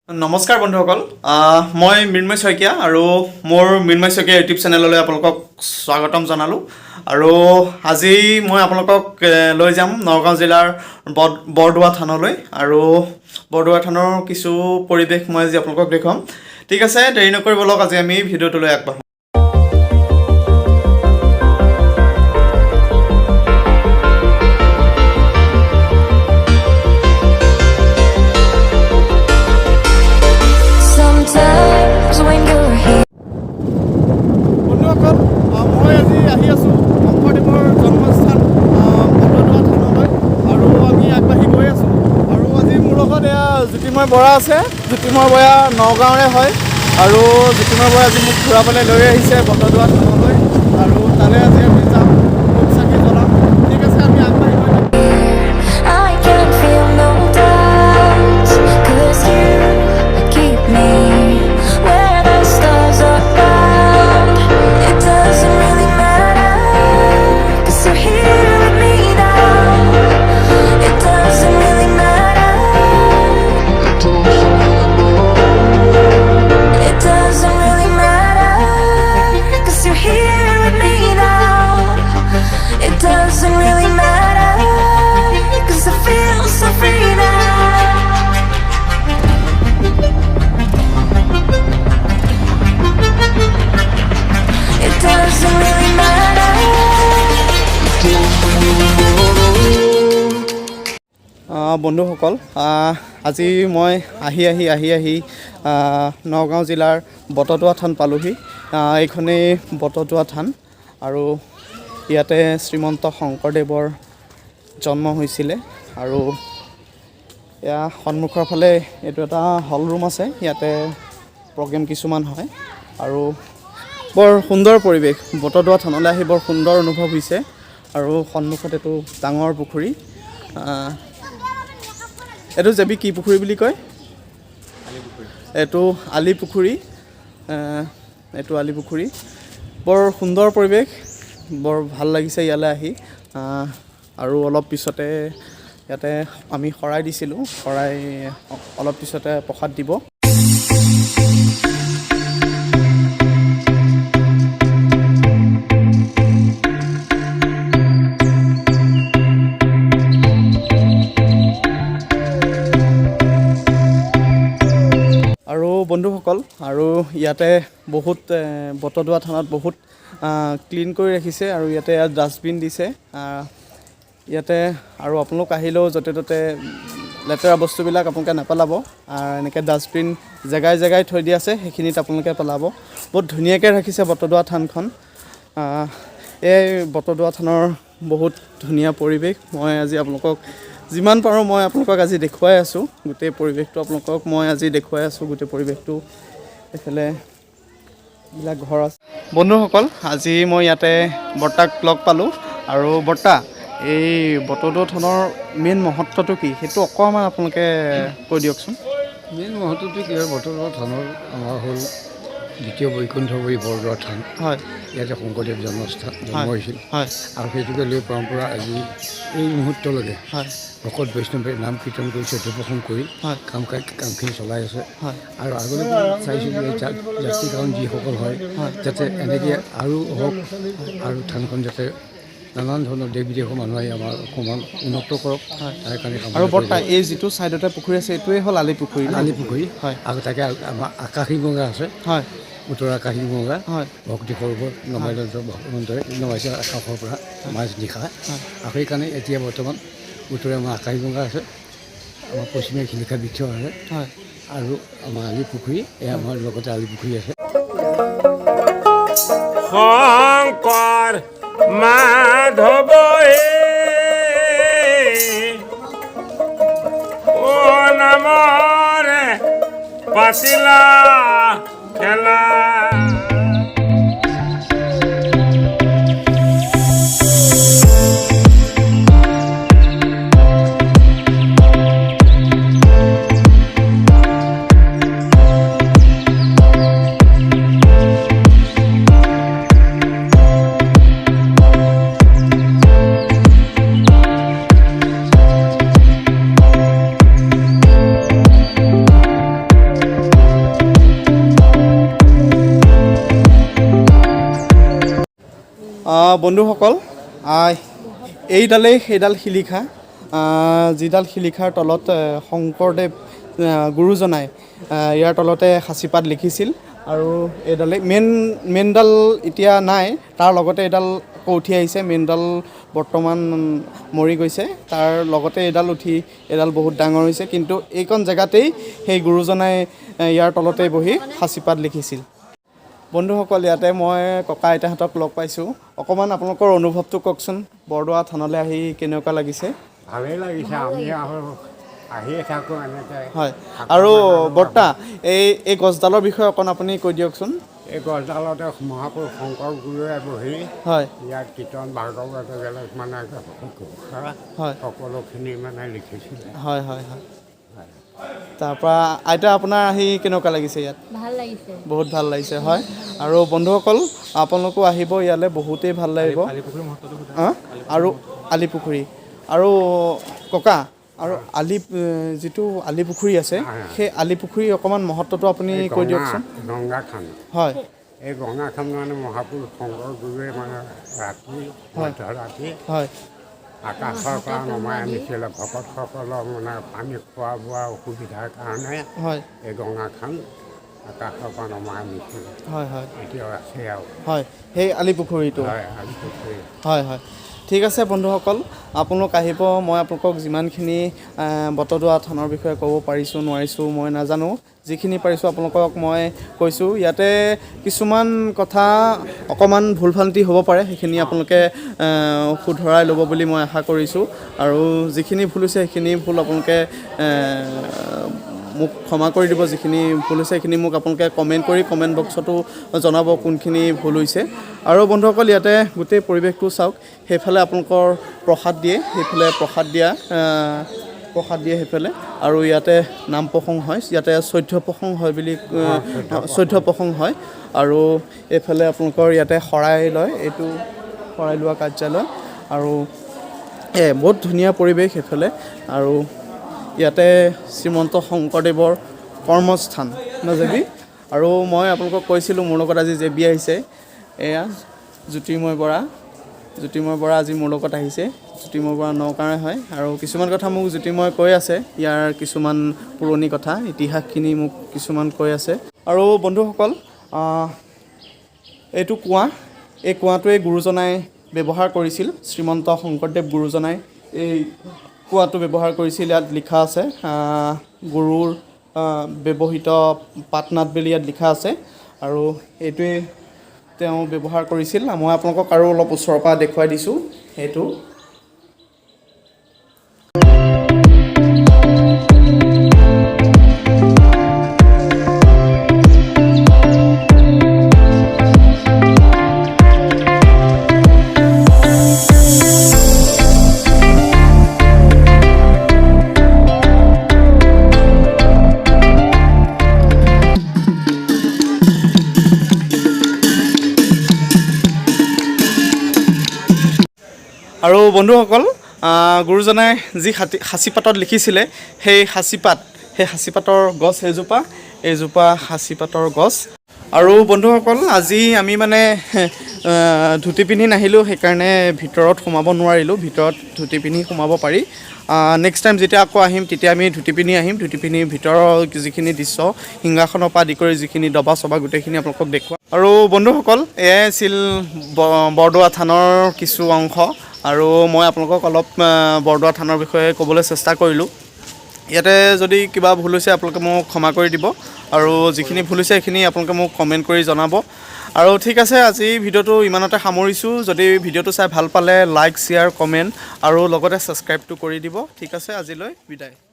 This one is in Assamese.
नमस्कार बंधुসকল मैं मृण्मय शइकिया और मोर मृण्मय शइकिया यूट्यूब चेनेलলৈ আপোনালোকক স্বাগতম জনালোঁ আৰু আজি মই আপোনালোকক লৈ যাম নগাঁও জিলাৰ বৰদোৱা থানলৈ আৰু বৰদোৱা থানৰ কিছু পৰিৱেশ মই আজি আপোনালোকক দেখুৱাম। ঠিক আছে, দেৰি নকৰি বলক আজি আমি ভিডিঅ'টোলৈ আগবাঢ়ো। মই আজি আহি আছোঁ শংকৰদেৱৰ জন্মস্থান বৰদোৱা থানলৈ আৰু আমি আগবাঢ়ি গৈ আছোঁ। আৰু আজি মোৰ লগত এয়া জ্যোতিৰ্ময় বৰা আছে। জ্যোতিৰ্ময় বৰা নগাঁৱৰে হয় আৰু জ্যোতিৰ্ময় বৰা আজি মোক ঘূৰাবলৈ লৈ আহিছে বৰদোৱা থানলৈ আৰু তালৈ আজি আমি যাম, ধূপ চাকি জ্বলাম। ঠিক আছে, আমি আগবাঢ়ি গৈ বন্ধুসকল, আজি মই আহি নগাঁও জিলাৰ বটদ্ৰৱা থান পালোহি। এইখনেই বটদ্ৰৱা থান আৰু ইয়াতে শ্ৰীমন্ত শংকৰদেৱৰ জন্ম হৈছিলে। আৰু এয়া সন্মুখৰ ফালে এইটো এটা হল ৰুম আছে, ইয়াতে প্ৰগ্ৰেম কিছুমান হয় আৰু বৰ সুন্দৰ পৰিৱেশ। বটদ্ৰৱা থানলৈ আহি বৰ সুন্দৰ অনুভৱ হৈছে। আৰু সন্মুখত এইটো ডাঙৰ পুখুৰী, এইটো জেবি কি পুখুৰী বুলি কয়? এইটো আলি পুখুৰী। এইটো আলি পুখুৰী, বৰ সুন্দৰ পৰিৱেশ, বৰ ভাল লাগিছে ইয়ালৈ আহি। আৰু অলপ পিছতে ইয়াতে আমি শৰাই দিছিলোঁ, শৰাই অলপ পিছতে প্ৰসাদ দিব। আৰু বন্ধুসকল, আৰু ইয়াতে বহুত বটদ্ৰৱা থানত বহুত ক্লিন কৰি ৰাখিছে আৰু ইয়াতে ডাষ্টবিন দিছে ইয়াতে। আৰু আপোনালোক আহিলেও য'তে ত'তে লেতেৰা বস্তুবিলাক আপোনালোকে নেপেলাব। এনেকৈ ডাষ্টবিন জেগাই জেগাই থৈ দিয়া আছে, সেইখিনিত আপোনালোকে পেলাব। বহুত ধুনীয়াকৈ ৰাখিছে বটদ্ৰৱা থানখন। এই বটদ্ৰৱা থানৰ বহুত ধুনীয়া পৰিৱেশ। মই আজি আপোনালোকক যিমান পাৰোঁ মই আপোনালোকক আজি দেখুৱাই আছোঁ গোটেই পৰিৱেশটো। আপোনালোকক মই আজি দেখুৱাই আছোঁ গোটেই পৰিৱেশটো। এইফালে এইবিলাক ঘৰ আছে। বন্ধুসকল, আজি মই ইয়াতে বৰ্তাক লগ পালোঁ। আৰু বৰ্তা, এই বটদ্ৰৱা থানৰ মেইন মহত্বটো কি সেইটো অকণমান আপোনালোকে কৈ দিয়কচোন। মেইন মহত্বটো কি হয়, বটদ্ৰৱা থানৰ আমাৰ হ'ল দ্বিতীয় বৈকুণ্ঠপুৰী বৰদোৱা থান। হয়, ইয়াতে শংকৰদেৱ জন্ম হৈছিল। হয়, আৰু সেইটোকে লৈ পৰম্পৰা আজি এই মুহূৰ্তলৈকে ভকত বৈষ্ণৱে নাম কীৰ্তন কৰি চতুৰ্প্ৰসং কৰি কামখিনি চলাই আছে। আৰু আগলৈ চাইছোঁ যে যাত্ৰীকাৰণ যিসকল হয় যাতে এনেকৈ আৰু হওক, আৰু থানখন যাতে নানান ধৰণৰ দেশ বিদেশৰ মানুহ আহি আমাৰ অকণমান উন্নত কৰক, তাৰ কাৰণে। আৰু বৰ্তা, এই যিটো ছাইডতে পুখুৰী আছে এইটোৱে হ'ল আলি পুখুৰী। আলি পুখুৰী, হয়। আৰু তাকে আমাৰ আকাশী গংগা আছে, হয়, উত্তৰ আকাশী গংগা, হয়, ভক্তি সৰোবৰ ভগৱন্তই নমাইছে আকাশৰ পৰা মাছ নিশা। আৰু সেইকাৰণে এতিয়া বৰ্তমান উত্তৰে আমাৰ আকাশী গংগা আছে, আমাৰ পশ্চিমে শিলিখা বৃক্ষ আছে, হয়, আৰু আমাৰ আলি পুখুৰী, এয়া আমাৰ লগতে আলি পুখুৰী আছে। শংকৰ মাধৱ ও নামৰে পাতিলা খেলা। বন্ধুসকল এইডালেই সেইডাল শিলিখা যিডাল শিলিখাৰ তলত শংকৰদেৱ গুৰুজনাই ইয়াৰ তলতে সাঁচিপাত লিখিছিল আৰু এইডালেই মেইনডাল এতিয়া নাই তাৰ লগতে এইডাল উঠি আহিছে মেইনডাল বৰ্তমান মৰি গৈছে তাৰ লগতে এইডাল উঠি এইডাল বহুত ডাঙৰ হৈছে কিন্তু এইকণ জেগাতেই সেই গুৰুজনাই ইয়াৰ তলতে বহি সাঁচিপাত লিখিছিল বন্ধুসকল ইয়াতে মই ককা আইতাহঁতক লগ পাইছোঁ অকণমান আপোনালোকৰ অনুভৱটো কওকচোন বৰদোৱা থানলৈ আহি কেনেকুৱা লাগিছে ভালেই লাগিছে আমি আহিয়ে থাকোঁ এনেকৈ হয় আৰু বৰ্তা এই গছডালৰ বিষয়ে অকণ আপুনি কৈ দিয়কচোন এই গছডালতে মহাপুৰুষ শংকৰ গুৰুৱে বহি হয় ইয়াত কীৰ্তন ভাগৱত বেলেগ মানে হয় সকলোখিনি মানে লিখিছিলে হয় হয় হয় তাৰপৰা আইতা আপোনাৰ আহি কেনেকুৱা লাগিছে ইয়াত ভাল লাগিছে বহুত ভাল লাগিছে হয় আৰু বন্ধুসকল আপোনালোকো আহিব ইয়ালৈ বহুতেই ভাল লাগিব আৰু আলিপুখুৰী আৰু ককা আৰু যিটো আলিপুখুৰী আছে সেই আলিপুখুৰী অকণমান মহত্বটো আপুনি কৈ দিয়কচোন গংগাখান হয় এই গংগাখান মানে মহাপুৰুষ শংকৰ গুৰুৱে মানে ৰাতি মধ্যৰাতি হয় আকাশৰ পৰা নমাই আনিছিলে ভকতসকলৰ মানে পানী খোৱা বোৱা অসুবিধাৰ কাৰণে হয় এই গংগাখান আকাশৰ পৰা নমাই আনিছিলে হয় হয় এতিয়াও আছে আৰু হয় সেই আলিপুখুৰীটো হয় আলিপুখুৰী হয় হয় ঠিক আছে বন্ধুসকল আপোনালোক আহিব মই আপোনালোকক যিমানখিনি বটদ্ৰৱা থানৰ বিষয়ে ক'ব পাৰিছোঁ নোৱাৰিছোঁ মই নাজানো যিখিনি পাৰিছোঁ আপোনালোকক মই কৈছোঁ ইয়াতে কিছুমান কথা অকণমান ভুল ভ্ৰান্তি হ'ব পাৰে সেইখিনি আপোনালোকে শুধৰাই ল'ব বুলি মই আশা কৰিছোঁ আৰু যিখিনি ভুল হৈছে সেইখিনি ভুল আপোনালোকে মোক ক্ষমা কৰি দিব যিখিনি ভুল হৈছে সেইখিনি মোক আপোনালোকে কমেণ্ট বক্সতো জনাব কোনখিনি ভুল হৈছে আৰু বন্ধুসকল ইয়াতে গোটেই পৰিৱেশটো চাওক সেইফালে আপোনালোকৰ প্ৰসাদ দিয়ে সেইফালে প্ৰসাদ দিয়ে সেইফালে আৰু ইয়াতে নাম প্ৰসংগ হয় ইয়াতে চৈধ্য প্ৰসংগ হয় বুলি চৈধ্য প্ৰসংগ হয় আৰু এইফালে আপোনালোকৰ ইয়াতে শৰাই লয় এইটো শৰাই লোৱা কাৰ্যালয় আৰু বহুত ধুনীয়া পৰিৱেশ সেইফালে আৰু ইয়াতে শ্ৰীমন্ত শংকৰদেৱৰ কৰ্মস্থান নাজাবি আৰু মই আপোনালোকক কৈছিলোঁ মোৰ লগত আজি জেবি আহিছে এয়া জ্যোতিৰ্ময় বৰা আজি মোৰ লগত আহিছে জ্যোতিৰ্ময় বৰা নগাঁৱৰে হয় আৰু কিছুমান কথা মোক জ্যোতিৰ্ময় কৈ আছে ইয়াৰ কিছুমান পুৰণি কথা ইতিহাসখিনি মোক কিছুমান কৈ আছে আৰু বন্ধুসকল এইটো কুঁৱা এই কুঁৱাটোৱে গুৰুজনাই ব্যৱহাৰ কৰিছিল শ্ৰীমন্ত শংকৰদেৱ গুৰুজনাই এই কুঁৱাটো ব্যৱহাৰ কৰিছিল ইয়াত লিখা আছে গুৰুৰ ব্যৱহৃত পাটনাথ বুলি ইয়াত লিখা আছে আৰু এইটোৱে তেওঁ ব্যৱহাৰ কৰিছিল মই আপোনালোকক আৰু অলপ ওচৰৰ পৰা দেখুৱাই দিছোঁ সেইটো আৰু বন্ধুসকল গুৰুজনাই যি সাঁচিপাতত লিখিছিলে সেই সাঁচিপাতৰ গছ এইজোপা সাঁচিপাতৰ গছ আৰু বন্ধুসকল আজি আমি মানে ধুতি পিন্ধি নাহিলোঁ সেইকাৰণে ভিতৰত সোমাব নোৱাৰিলোঁ ভিতৰত ধুতি পিন্ধি সোমাব পাৰি নেক্সট টাইম যেতিয়া আকৌ আহিম তেতিয়া আমি ধুতি পিন্ধি আহিম ধুতি পিন্ধি ভিতৰৰ যিখিনি দৃশ্য সিংহাসনৰ পৰা আদি কৰি যিখিনি দবা চবা গোটেইখিনি আপোনালোকক দেখুৱাম আৰু বন্ধুসকল এয়াই আছিল বৰদোৱা থানৰ কিছু অংশ আৰু মই আপোনালোকক অলপ বৰদোৱা থানৰ বিষয়ে ক'বলৈ চেষ্টা কৰিলোঁ ইয়াতে যদি কিবা ভুল হৈছে আপোনালোকে মোক ক্ষমা কৰি দিব আৰু যিখিনি ভুল হৈছে সেইখিনি আপোনালোকে মোক কমেণ্ট কৰি জনাব আৰু ঠিক আছে আজি ভিডিঅ'টো ইমানতে সামৰিছোঁ যদি ভিডিঅ'টো চাই ভাল পালে লাইক শ্বেয়াৰ কমেণ্ট আৰু লগতে ছাবস্ক্ৰাইবটো কৰি দিব ঠিক আছে আজিলৈ বিদায়